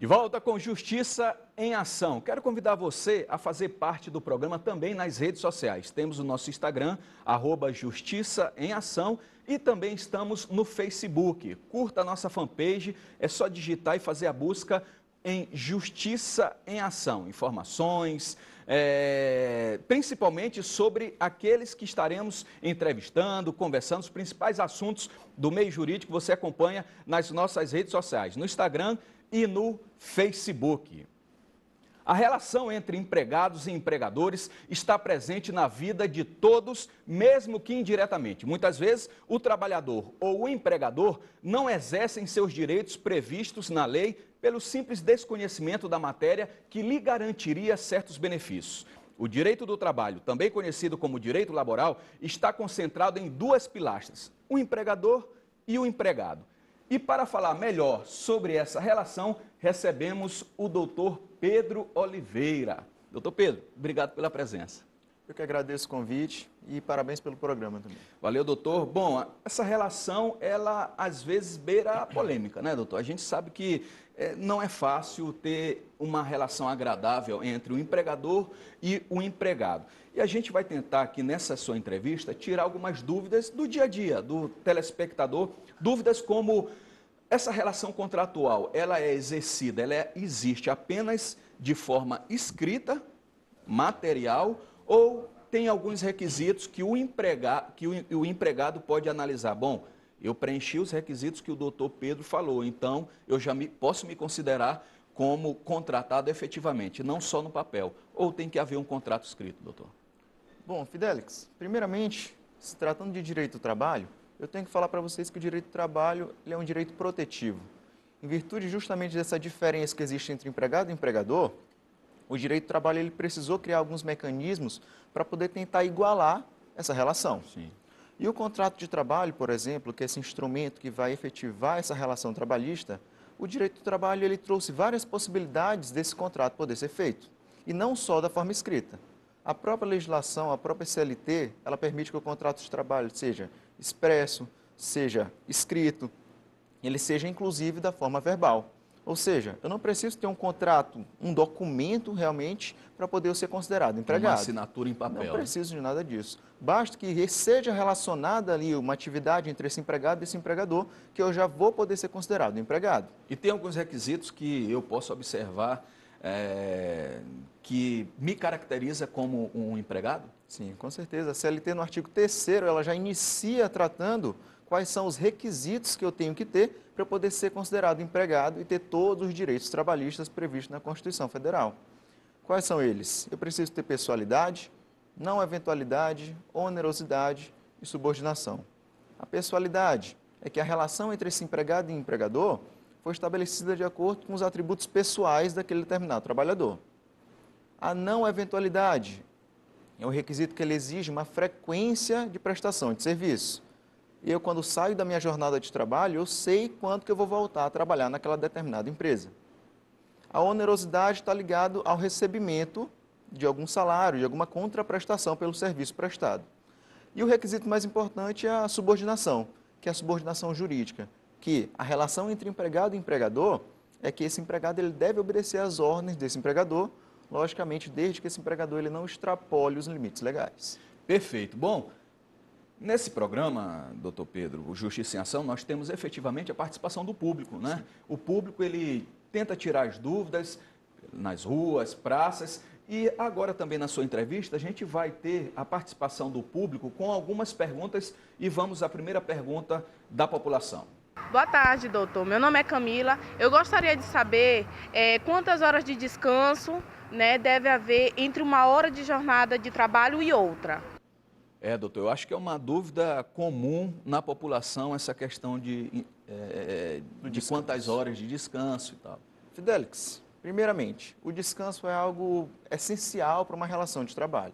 De volta com Justiça em Ação. Quero convidar você a fazer parte do programa também nas redes sociais. Temos o nosso Instagram, @Justiça em Ação, e também estamos no Facebook. Curta a nossa fanpage, é só digitar e fazer a busca em Justiça em Ação. Informações, principalmente sobre aqueles que estaremos entrevistando, conversando, os principais assuntos do meio jurídico, você acompanha nas nossas redes sociais, no Instagram e no Facebook. A relação entre empregados e empregadores está presente na vida de todos, mesmo que indiretamente. Muitas vezes, o trabalhador ou o empregador não exercem seus direitos previstos na lei pelo simples desconhecimento da matéria que lhe garantiria certos benefícios. O direito do trabalho, também conhecido como direito laboral, está concentrado em duas pilastras, o empregador e o empregado. E para falar melhor sobre essa relação, recebemos o doutor Pedro Oliveira. Doutor Pedro, obrigado pela presença. Eu que agradeço o convite e parabéns pelo programa também. Valeu, doutor. Bom, essa relação, ela às vezes beira a polêmica, né, doutor? A gente sabe que não é fácil ter uma relação agradável entre o empregador e o empregado. E a gente vai tentar aqui nessa sua entrevista tirar algumas dúvidas do dia a dia, do telespectador, dúvidas como essa relação contratual, ela é exercida, existe apenas de forma escrita, material, ou tem alguns requisitos que o empregado pode analisar. Bom, eu preenchi os requisitos que o doutor Pedro falou, então eu já posso me considerar como contratado efetivamente, não só no papel. Ou tem que haver um contrato escrito, doutor? Bom, Fidelix, primeiramente, se tratando de direito do trabalho, eu tenho que falar para vocês que o direito do trabalho ele é um direito protetivo. Em virtude justamente dessa diferença que existe entre empregado e empregador, o direito do trabalho ele precisou criar alguns mecanismos para poder tentar igualar essa relação. Sim. E o contrato de trabalho, por exemplo, que é esse instrumento que vai efetivar essa relação trabalhista, o direito do trabalho ele trouxe várias possibilidades desse contrato poder ser feito, e não só da forma escrita. A própria legislação, a própria CLT, ela permite que o contrato de trabalho seja expresso, seja escrito, ele seja inclusive da forma verbal. Ou seja, eu não preciso ter um contrato, um documento realmente para poder ser considerado empregado. Uma assinatura em papel. Não preciso de nada disso. Basta que seja relacionada ali uma atividade entre esse empregado e esse empregador, que eu já vou poder ser considerado empregado. E tem alguns requisitos que eu posso observar que me caracteriza como um empregado? Sim, com certeza. A CLT no artigo 3º, ela já inicia tratando quais são os requisitos que eu tenho que ter para eu poder ser considerado empregado e ter todos os direitos trabalhistas previstos na Constituição Federal. Quais são eles? Eu preciso ter pessoalidade, não eventualidade, onerosidade e subordinação. A pessoalidade é que a relação entre esse empregado e empregador foi estabelecida de acordo com os atributos pessoais daquele determinado trabalhador. A não eventualidade é um requisito que ele exige uma frequência de prestação de serviço. Eu, quando saio da minha jornada de trabalho, eu sei quanto que eu vou voltar a trabalhar naquela determinada empresa. A onerosidade está ligada ao recebimento de algum salário, de alguma contraprestação pelo serviço prestado. E o requisito mais importante é a subordinação, que é a subordinação jurídica, que a relação entre empregado e empregador é que esse empregado ele deve obedecer às ordens desse empregador, logicamente, desde que esse empregador ele não extrapole os limites legais. Perfeito. Bom, nesse programa, doutor Pedro, o Justiça em Ação, nós temos efetivamente a participação do público, né? Sim. O público, ele tenta tirar as dúvidas nas ruas, praças, e agora também na sua entrevista a gente vai ter a participação do público com algumas perguntas e vamos à primeira pergunta da população. Boa tarde, doutor. Meu nome é Camila. Eu gostaria de saber quantas horas de descanso, né, deve haver entre uma hora de jornada de trabalho e outra. Doutor, eu acho que é uma dúvida comum na população essa questão de quantas horas de descanso e tal. Fidelix, primeiramente, o descanso é algo essencial para uma relação de trabalho.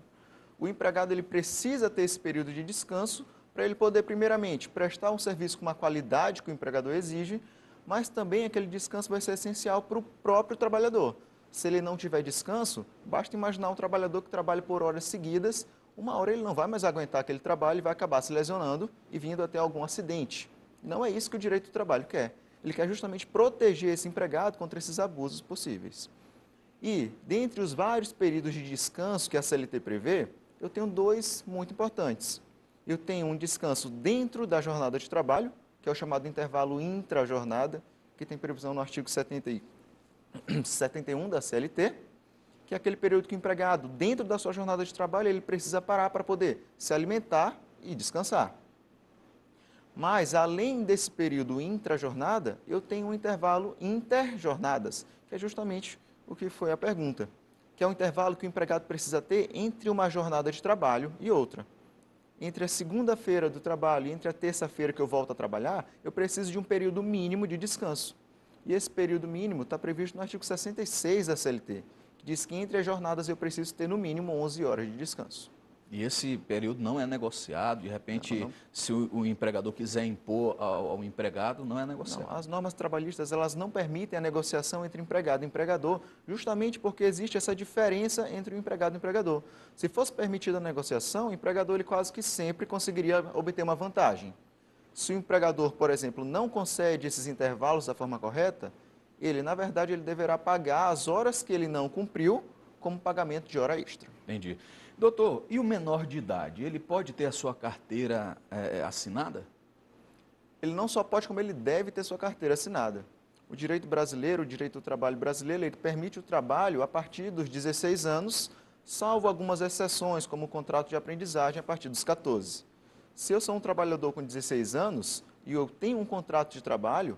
O empregado ele precisa ter esse período de descanso para ele poder, primeiramente, prestar um serviço com uma qualidade que o empregador exige, mas também aquele descanso vai ser essencial para o próprio trabalhador. Se ele não tiver descanso, basta imaginar um trabalhador que trabalha por horas seguidas, uma hora ele não vai mais aguentar aquele trabalho e vai acabar se lesionando e vindo até algum acidente. Não é isso que o direito do trabalho quer. Ele quer justamente proteger esse empregado contra esses abusos possíveis. E, dentre os vários períodos de descanso que a CLT prevê, eu tenho dois muito importantes. Eu tenho um descanso dentro da jornada de trabalho, que é o chamado intervalo intra-jornada, que tem previsão no artigo 71 da CLT, que é aquele período que o empregado, dentro da sua jornada de trabalho, ele precisa parar para poder se alimentar e descansar. Mas, além desse período intra-jornada, eu tenho um intervalo interjornadas, que é justamente o que foi a pergunta, que é o intervalo que o empregado precisa ter entre uma jornada de trabalho e outra. Entre a segunda-feira do trabalho e entre a terça-feira que eu volto a trabalhar, eu preciso de um período mínimo de descanso. E esse período mínimo está previsto no artigo 66 da CLT, que diz que entre as jornadas eu preciso ter no mínimo 11 horas de descanso. E esse período não é negociado, de repente, Não. se o empregador quiser impor ao empregado, não é negociado. Não, as normas trabalhistas elas não permitem a negociação entre empregado e empregador, justamente porque existe essa diferença entre o empregado e o empregador. Se fosse permitida a negociação, o empregador ele quase que sempre conseguiria obter uma vantagem. Se o empregador, por exemplo, não concede esses intervalos da forma correta, ele, na verdade, ele deverá pagar as horas que ele não cumpriu como pagamento de hora extra. Entendi. Doutor, e o menor de idade, ele pode ter a sua carteira assinada? Ele não só pode, como ele deve ter sua carteira assinada. O direito brasileiro, o direito do trabalho brasileiro, ele permite o trabalho a partir dos 16 anos, salvo algumas exceções, como o contrato de aprendizagem a partir dos 14. Se eu sou um trabalhador com 16 anos e eu tenho um contrato de trabalho,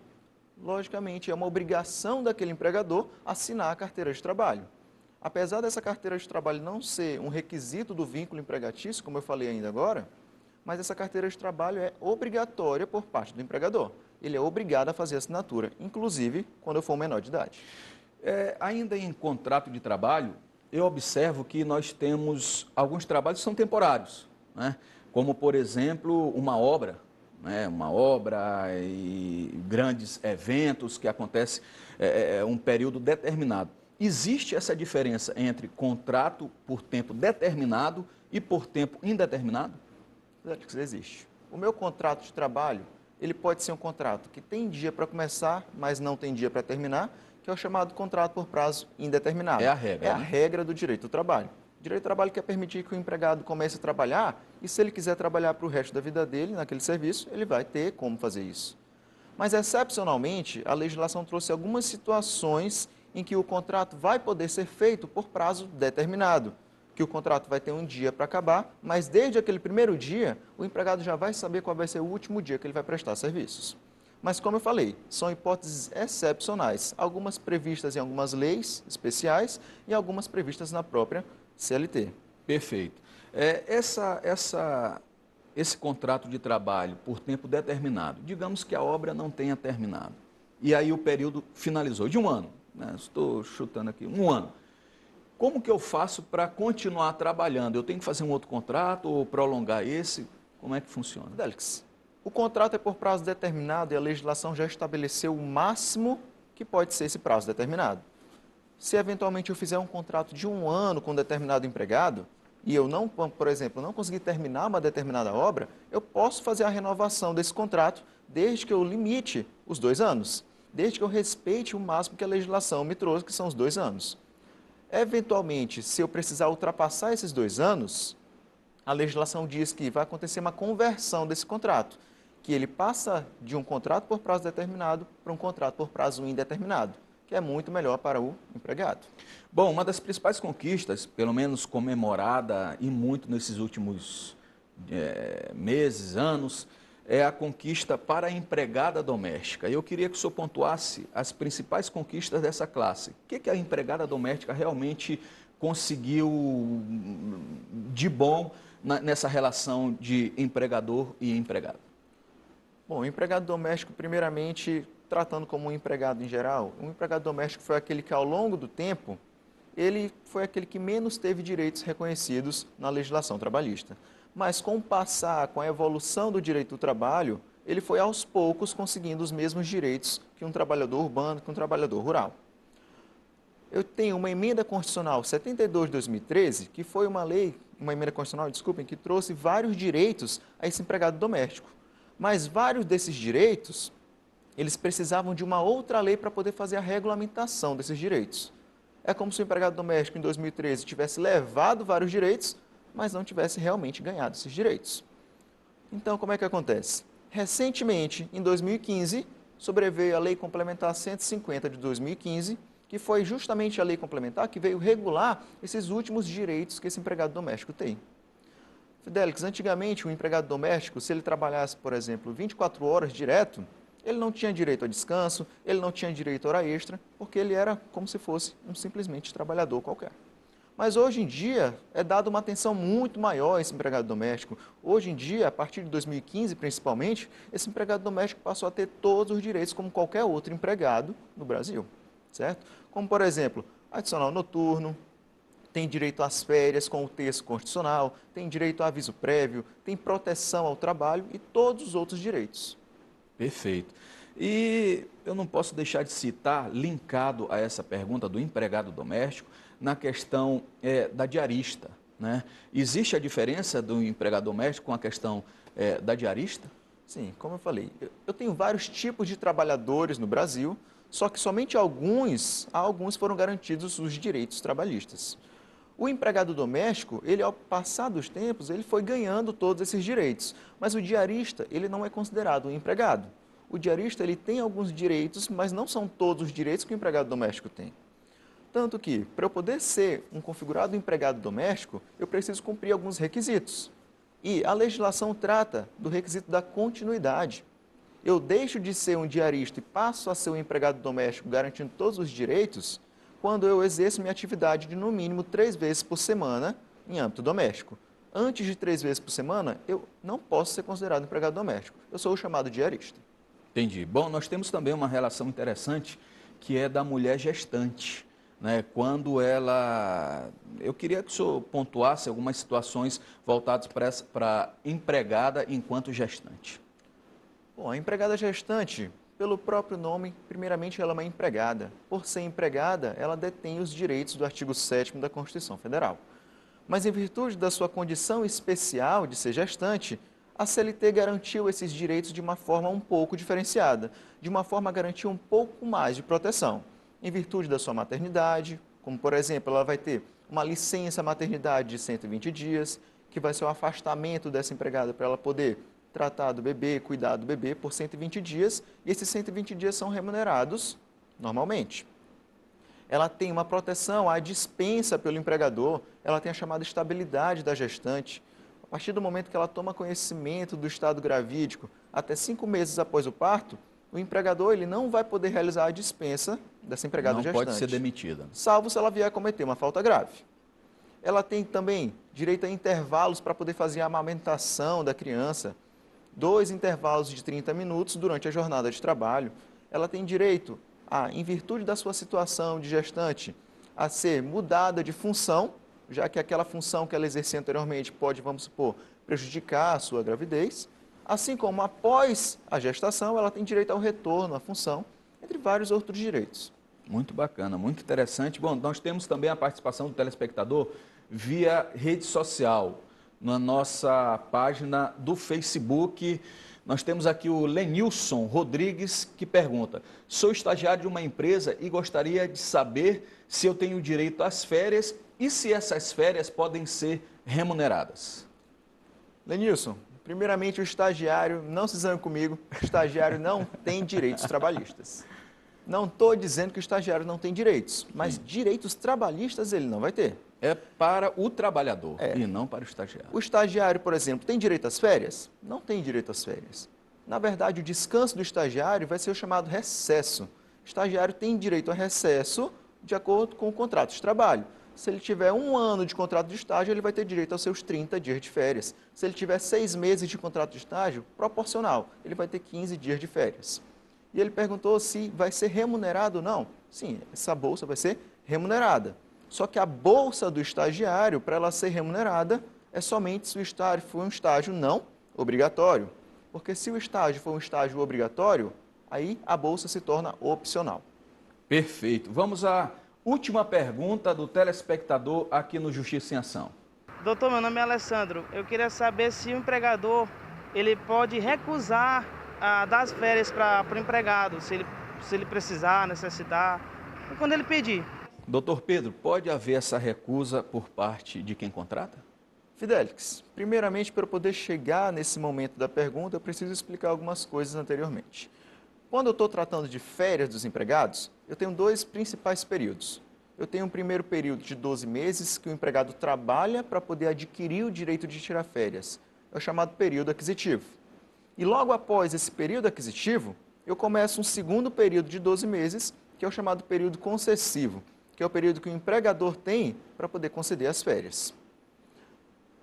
logicamente é uma obrigação daquele empregador assinar a carteira de trabalho. Apesar dessa carteira de trabalho não ser um requisito do vínculo empregatício, como eu falei ainda agora, mas essa carteira de trabalho é obrigatória por parte do empregador. Ele é obrigado a fazer a assinatura, inclusive quando eu for menor de idade. Ainda em contrato de trabalho, eu observo que nós temos alguns trabalhos que são temporários, né? Como, por exemplo, uma obra, né? Uma obra e grandes eventos que acontecem um período determinado. Existe essa diferença entre contrato por tempo determinado e por tempo indeterminado? Existe. O meu contrato de trabalho, ele pode ser um contrato que tem dia para começar, mas não tem dia para terminar, que é o chamado contrato por prazo indeterminado. É a regra. É a regra do direito do trabalho. O direito do trabalho quer permitir que o empregado comece a trabalhar e, se ele quiser trabalhar para o resto da vida dele naquele serviço, ele vai ter como fazer isso. Mas, excepcionalmente, a legislação trouxe algumas situações em que o contrato vai poder ser feito por prazo determinado, que o contrato vai ter um dia para acabar, mas desde aquele primeiro dia, o empregado já vai saber qual vai ser o último dia que ele vai prestar serviços. Mas, como eu falei, são hipóteses excepcionais, algumas previstas em algumas leis especiais e algumas previstas na própria CLT. Perfeito. Esse contrato de trabalho por tempo determinado, digamos que a obra não tenha terminado, e aí o período finalizou, de um ano, né? Estou chutando aqui, um ano. Como que eu faço para continuar trabalhando? Eu tenho que fazer um outro contrato ou prolongar esse? Como é que funciona? Delix, o contrato é por prazo determinado e a legislação já estabeleceu o máximo que pode ser esse prazo determinado. Se eventualmente eu fizer um contrato de um ano com um determinado empregado e eu não, por exemplo, não conseguir terminar uma determinada obra, eu posso fazer a renovação desse contrato desde que eu limite os 2 anos, desde que eu respeite o máximo que a legislação me trouxe, que são os 2 anos. Eventualmente, se eu precisar ultrapassar esses 2 anos, a legislação diz que vai acontecer uma conversão desse contrato, que ele passa de um contrato por prazo determinado para um contrato por prazo indeterminado, que é muito melhor para o empregado. Bom, uma das principais conquistas, pelo menos comemorada e muito nesses últimos meses, anos, é a conquista para a empregada doméstica. Eu queria que o senhor pontuasse as principais conquistas dessa classe. O que a empregada doméstica realmente conseguiu de bom nessa relação de empregador e empregado? Bom, o empregado doméstico, primeiramente, tratando como um empregado em geral, o empregado doméstico foi aquele que, ao longo do tempo, ele foi aquele que menos teve direitos reconhecidos na legislação trabalhista. Mas com o passar, com a evolução do direito do trabalho, ele foi aos poucos conseguindo os mesmos direitos que um trabalhador urbano, que um trabalhador rural. Eu tenho uma emenda constitucional 72 de 2013, que foi uma emenda constitucional, desculpem, que trouxe vários direitos a esse empregado doméstico. Mas vários desses direitos eles precisavam de uma outra lei para poder fazer a regulamentação desses direitos. É como se o empregado doméstico em 2013 tivesse levado vários direitos, mas não tivesse realmente ganhado esses direitos. Então, como é que acontece? Recentemente, em 2015, sobreveio a Lei Complementar 150 de 2015, que foi justamente a lei complementar que veio regular esses últimos direitos que esse empregado doméstico tem. Fidelix, antigamente o empregado doméstico, se ele trabalhasse, por exemplo, 24 horas direto, ele não tinha direito a descanso, ele não tinha direito a hora extra, porque ele era como se fosse um simplesmente trabalhador qualquer. Mas hoje em dia é dada uma atenção muito maior a esse empregado doméstico. Hoje em dia, a partir de 2015 principalmente, esse empregado doméstico passou a ter todos os direitos como qualquer outro empregado no Brasil, certo? Como, por exemplo, adicional noturno, tem direito às férias com o texto constitucional, tem direito a aviso prévio, tem proteção ao trabalho e todos os outros direitos. Perfeito. E eu não posso deixar de citar, linkado a essa pergunta do empregado doméstico, na questão da diarista, né? Existe a diferença do empregado doméstico com a questão da diarista? Sim, como eu falei, eu tenho vários tipos de trabalhadores no Brasil, só que somente alguns foram garantidos os direitos trabalhistas. O empregado doméstico, ele ao passar dos tempos, ele foi ganhando todos esses direitos, mas o diarista, ele não é considerado um empregado. O diarista, ele tem alguns direitos, mas não são todos os direitos que o empregado doméstico tem. Tanto que, para eu poder ser um configurado empregado doméstico, eu preciso cumprir alguns requisitos. E a legislação trata do requisito da continuidade. Eu deixo de ser um diarista e passo a ser um empregado doméstico garantindo todos os direitos quando eu exerço minha atividade de no mínimo 3 vezes por semana em âmbito doméstico. Antes de 3 vezes por semana, eu não posso ser considerado empregado doméstico. Eu sou o chamado diarista. Entendi. Bom, nós temos também uma relação interessante que é da mulher gestante, né? Quando ela... Eu queria que o senhor pontuasse algumas situações voltadas para a empregada enquanto gestante. Bom, a empregada gestante, pelo próprio nome, primeiramente ela é uma empregada. Por ser empregada, ela detém os direitos do artigo 7º da Constituição Federal. Mas em virtude da sua condição especial de ser gestante, a CLT garantiu esses direitos de uma forma um pouco diferenciada, de uma forma a garantir um pouco mais de proteção. Em virtude da sua maternidade, como por exemplo, ela vai ter uma licença maternidade de 120 dias, que vai ser o afastamento dessa empregada para ela poder tratar do bebê, cuidar do bebê por 120 dias, e esses 120 dias são remunerados normalmente. Ela tem uma proteção à dispensa pelo empregador, ela tem a chamada estabilidade da gestante. A partir do momento que ela toma conhecimento do estado gravídico, até 5 meses após o parto, o empregador ele não vai poder realizar a dispensa dessa empregada gestante. Não pode ser demitida. Salvo se ela vier a cometer uma falta grave. Ela tem também direito a intervalos para poder fazer a amamentação da criança, 2 intervalos de 30 minutos durante a jornada de trabalho. Ela tem direito a, em virtude da sua situação de gestante, a ser mudada de função, já que aquela função que ela exercia anteriormente pode, vamos supor, prejudicar a sua gravidez. Assim como após a gestação, ela tem direito ao retorno à função, entre vários outros direitos. Muito bacana, muito interessante. Bom, nós temos também a participação do telespectador via rede social, na nossa página do Facebook. Nós temos aqui o Lenilson Rodrigues, que pergunta: sou estagiário de uma empresa e gostaria de saber se eu tenho direito às férias e se essas férias podem ser remuneradas. Lenilson, primeiramente o estagiário, não se zangue comigo, o estagiário não tem direitos trabalhistas. Não estou dizendo que o estagiário não tem direitos, mas direitos trabalhistas ele não vai ter. É para o trabalhador e não para o estagiário. O estagiário, por exemplo, tem direito às férias? Não tem direito às férias. Na verdade, o descanso do estagiário vai ser o chamado recesso. O estagiário tem direito a recesso de acordo com o contrato de trabalho. Se ele tiver 1 ano de contrato de estágio, ele vai ter direito aos seus 30 dias de férias. Se ele tiver 6 meses de contrato de estágio, proporcional, ele vai ter 15 dias de férias. E ele perguntou se vai ser remunerado ou não. Sim, essa bolsa vai ser remunerada. Só que a bolsa do estagiário, para ela ser remunerada, é somente se o estágio for um estágio não obrigatório. Porque se o estágio for um estágio obrigatório, aí a bolsa se torna opcional. Perfeito. Vamos à última pergunta do telespectador aqui no Justiça em Ação. Doutor, meu nome é Alessandro. Eu queria saber se o empregador ele pode recusar dar as férias para o empregado, se ele precisar, necessitar, quando ele pedir. Doutor Pedro, pode haver essa recusa por parte de quem contrata? Fidelix, primeiramente, para eu poder chegar nesse momento da pergunta, eu preciso explicar algumas coisas anteriormente. Quando eu estou tratando de férias dos empregados, eu tenho dois principais períodos. Eu tenho um primeiro período de 12 meses que o empregado trabalha para poder adquirir o direito de tirar férias. É o chamado período aquisitivo. E logo após esse período aquisitivo, eu começo um segundo período de 12 meses, que é o chamado período concessivo, que é o período que o empregador tem para poder conceder as férias.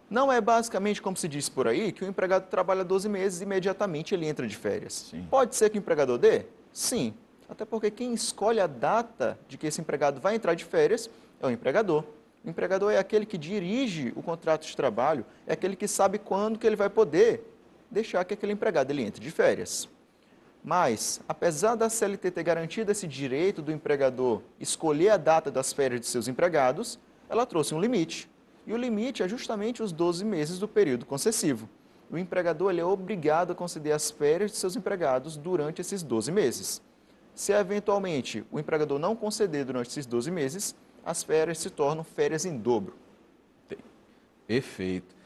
Não é basicamente, como se diz por aí, que o empregado trabalha 12 meses e imediatamente ele entra de férias. Sim. Pode ser que o empregador dê? Sim. Até porque quem escolhe a data de que esse empregado vai entrar de férias é o empregador. O empregador é aquele que dirige o contrato de trabalho, é aquele que sabe quando que ele vai poder deixar que aquele empregado ele entre de férias. Mas, apesar da CLT ter garantido esse direito do empregador escolher a data das férias de seus empregados, ela trouxe um limite. E o limite é justamente os 12 meses do período concessivo. O empregador ele é obrigado a conceder as férias de seus empregados durante esses 12 meses. Se eventualmente o empregador não conceder durante esses 12 meses, as férias se tornam férias em dobro. Perfeito.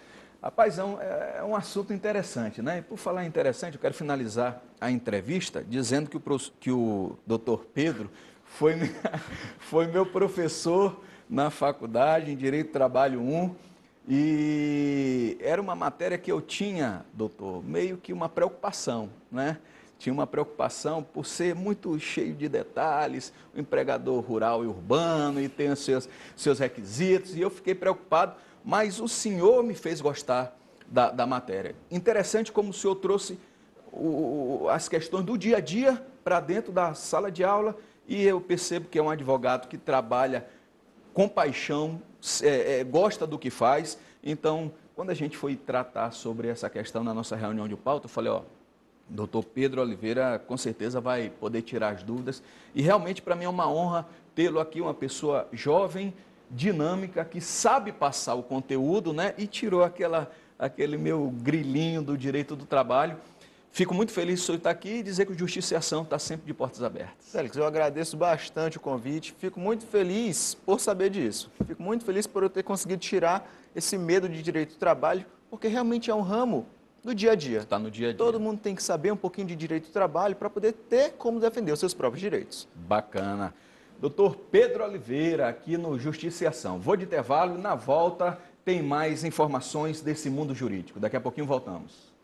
Rapaz, é um assunto interessante, né? E por falar em interessante, eu quero finalizar a entrevista dizendo que o doutor Pedro foi meu professor na faculdade, em Direito do Trabalho 1, e era uma matéria que eu tinha, doutor, meio que uma preocupação, né? Tinha uma preocupação por ser muito cheio de detalhes, o empregador rural e urbano, e tem os seus requisitos, e eu fiquei preocupado, mas o senhor me fez gostar da matéria. Interessante como o senhor trouxe as questões do dia a dia para dentro da sala de aula, e eu percebo que é um advogado que trabalha com paixão, gosta do que faz. Então, quando a gente foi tratar sobre essa questão na nossa reunião de pauta, eu falei, ó, doutor Pedro Oliveira com certeza vai poder tirar as dúvidas, e realmente para mim é uma honra tê-lo aqui, uma pessoa jovem, dinâmica, que sabe passar o conteúdo, né? E tirou aquele meu grilinho do direito do trabalho. Fico muito feliz de o senhor estar aqui e dizer que o Justiça e Ação está sempre de portas abertas. Félix, eu agradeço bastante o convite, fico muito feliz por saber disso. Fico muito feliz por eu ter conseguido tirar esse medo de direito do trabalho, porque realmente é um ramo do dia a dia. Está no dia a dia. Todo mundo tem que saber um pouquinho de direito do trabalho para poder ter como defender os seus próprios direitos. Bacana. Doutor Pedro Oliveira, aqui no Justiça e Ação. Vou de intervalo e na volta tem mais informações desse mundo jurídico. Daqui a pouquinho voltamos.